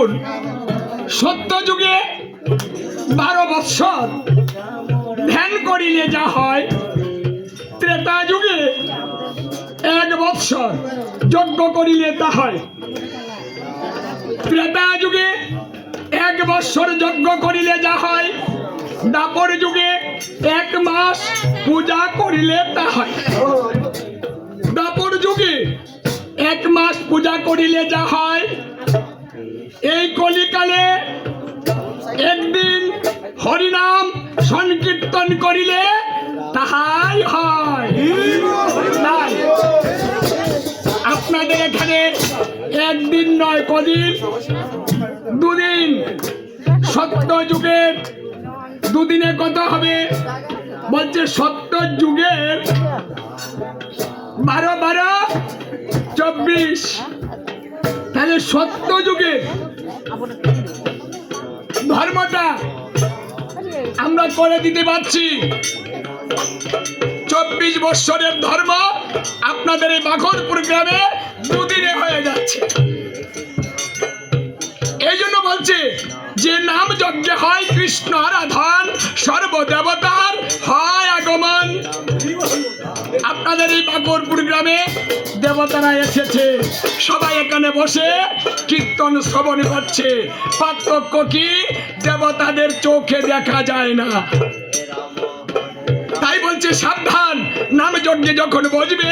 দেখুন, সত্য যুগে 12 বৎসর ধ্যান করিলে যা হয়, ত্রেতা যুগে 1 বৎসর যজ্ঞ করিলে তা হয়। ত্রেতা যুগে 1 বৎসর যজ্ঞ করিলে যা হয়, দাপর যুগে 1 মাস পূজা করিলে তা হয়। দাপর যুগে 1 মাস পূজা করিলে যা হয়, এই কলিকালে একদিন হরিনাম সংকীর্তন করিলে তাহাই হয়। তাই আপনাদের এখানে একদিন নয়, কদিন? 2 দিন। সত্য যুগের 2 দিনে কত হবে? বলছে সত্য যুগের 12 12 24। তাহলে সত্য যুগের ধর্মটা আমরা করে দিতে পারছি। 24 বৎসরের ধর্ম আপনাদের এই বাঘরপুর গ্রামে 2 দিনে হয়ে যাচ্ছে। এই জন্য বলছে যে নাম যজ্ঞে হয় কৃষ্ণ আরাধন, সর্বদেবতার হয় আগমন। আপনাদের এই বাঘরপুর গ্রামে দেবতারা এসেছে, সবাই এখানে বসে কীর্তন শ্রবণ করছে। পার্থক্য কি? দেবতাদের চোখে দেখা যায় না। তাই বলছে সাবধান, নাম যজ্ঞে যখন বসবে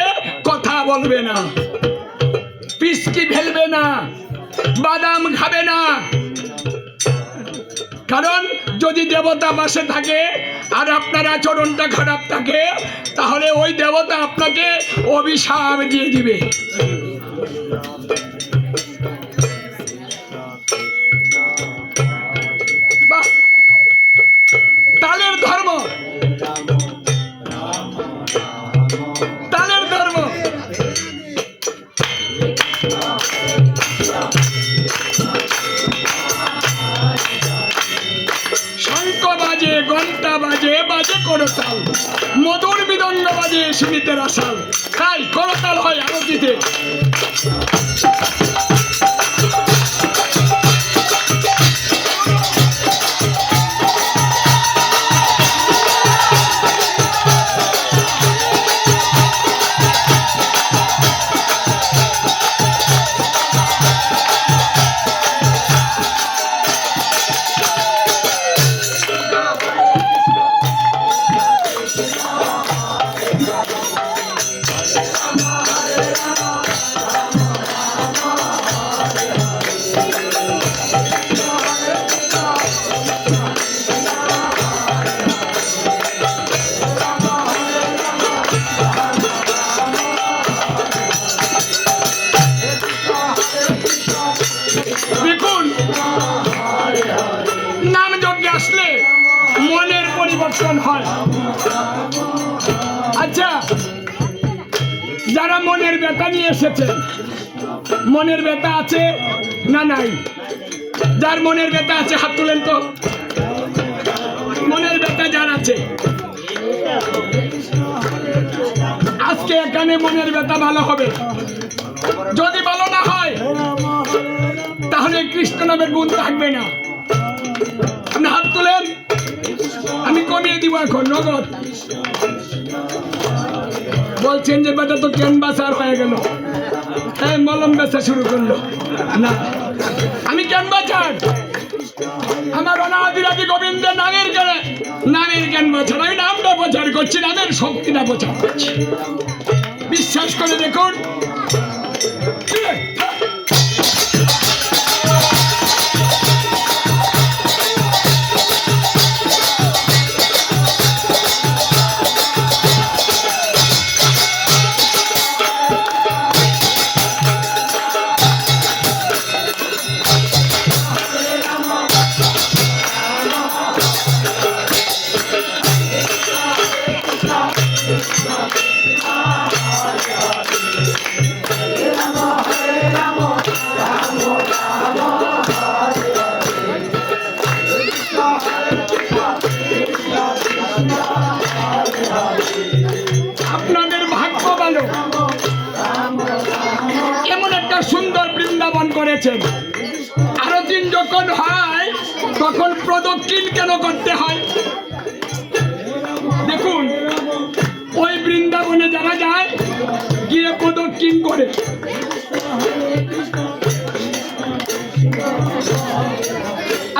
কথা বলবে না, পিসকি ফেলবে না, বাদাম খাবে না। কারণ যদি দেবতা পাশে থাকে আর আপনার আচরণটা খারাপ থাকে, তাহলে ওই দেবতা আপনাকে অভিশাপ দিয়ে দিবে। তালের ধর্ম, তালের ধর্ম। শঙ্খ বাজে, ঘন্টা বাজে, বাজে করতাল, মধুর মৃদঙ্গ বাজে সীমিতের আসাল। তাই করতাল হয় আরতিতে। দেখুন, নাম যজ্ঞে আসলে মনের পরিবর্তন হয়। আচ্ছা, যারা মনের ব্যথা নিয়ে এসেছে, মনের ব্যথা আছে না নাই? যার মনের ব্যথা আছে হাত তুলেন তো। মনের ব্যথা যার আছে, আজকে এখানে মনের ব্যথা ভালো হবে। যদি ভালো না হয় তাহলে কৃষ্ণ নামের গুণ থাকবে না। আপনি হাত তুলেন, আমি কমিয়ে দিব এখন নগদ। বলছেন যে বেটা তো ক্যানভাসার হয়ে গেল, তাই মলম বেচা শুরু করলো। না, আমি ক্যানভাসার। আমার অনাদিরাদি গোবিন্দের নামের জ্ঞানে, নামের ক্যানভাসার। আমি নামটা প্রচার করছি, নামের শক্তিটা প্রচার করছি। বিশ্বাস করে দেখুন। আপনাদের ভাগ্য ভালো, এমন একটা সুন্দর বৃন্দাবন করেছেন। আরো 3 প্রদক্ষিণ যখন হয় তখন প্রদক্ষিণ কেন করতে হয়? দেখুন, ওই বৃন্দাবনে যারা যায় গিয়ে প্রদক্ষিণ করে,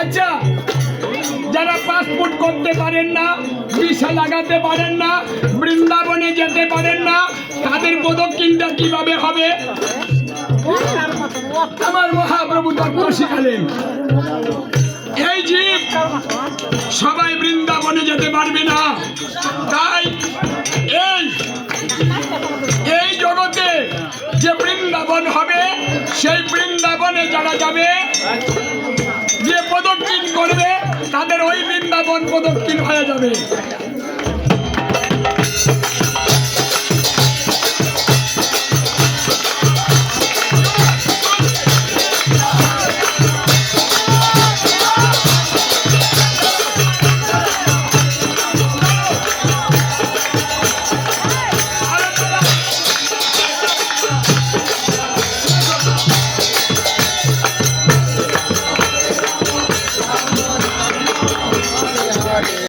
আচ্ছা যারা পাসপোর্ট করতে পারেন না, ভিসা লাগাতে পারেন না, বৃন্দাবনে যেতে পারেন না, তাদের প্রদক্ষিণটা কিভাবে হবে? আমার মহাপ্রভু তত্ত্ব শিখালেন, এই জীব সবাই বৃন্দাবনে যেতে পারবে না, তাই এই জগতে যে বৃন্দাবন হবে সেই বৃন্দাবনে যারা যাবে, যে প্রদক্ষিণ করবে, তাদের ওই বৃন্দাবন প্রদক্ষিণ হয়ে যাবে।